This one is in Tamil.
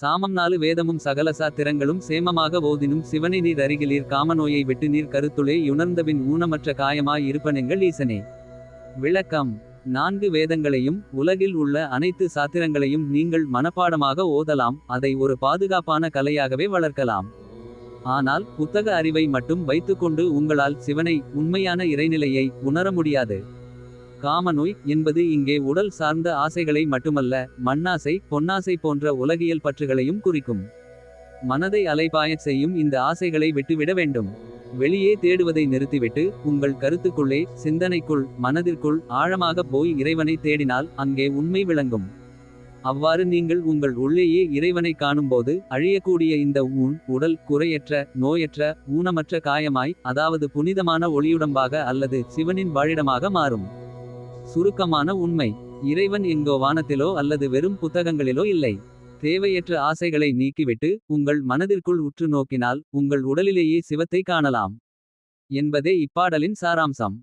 சாமம் 4 வேதமும் சகலசா திரங்களும் சேமமாக ஓதினும் சிவனை நீர் அருகிலீர் காமநோயை விட்டு நீர் கருத்துளே யுணர்ந்தபின் ஊனமற்ற காயமாய் இருப்பனெங்கள் ஈசனே. விளக்கம்: 4 வேதங்களையும் உலகில் உள்ள அனைத்து சாத்திரங்களையும் நீங்கள் மனப்பாடமாக ஓதலாம். அதை ஒரு பாதுகாப்பான கலையாகவே வளர்க்கலாம். ஆனால் புத்தக அறிவை மட்டும் வைத்துக்கொண்டு உங்களால் சிவனை, உண்மையான இறைநிலையை உணர முடியாது. காமநோய் என்பது இங்கே உடல் சார்ந்த ஆசைகளை மட்டுமல்ல, மண்ணாசை, பொன்னாசை போன்ற உலகியல் பற்றுகளையும் குறிக்கும். மனதை அலைபாயச் செய்யும் இந்த ஆசைகளை விட்டுவிட வேண்டும். வெளியே தேடுவதை நிறுத்திவிட்டு உங்கள் கருத்துக்குள்ளே, சிந்தனைக்குள், மனதிற்குள் ஆழமாக போய் இறைவனை தேடினால் அங்கே உண்மை விளங்கும். அவ்வாறு நீங்கள் உங்கள் உள்ளேயே இறைவனை காணும்போது அழியக்கூடிய இந்த உடல் குறையற்ற, நோயற்ற, ஊனமற்ற காயமாய், அதாவது புனிதமான ஒளியுடம்பாக அல்லது சிவனின் வாழிடமாக மாறும். சுருக்கமான உண்மை: இறைவன் எங்கோ வானத்திலோ அல்லது வெறும் புத்தகங்களிலோ இல்லை. தேவையற்ற ஆசைகளை நீக்கிவிட்டு உங்கள் மனதிற்குள் உற்று நோக்கினால் உங்கள் உடலிலேயே சிவத்தை காணலாம் என்பதே இப்பாடலின் சாராம்சம்.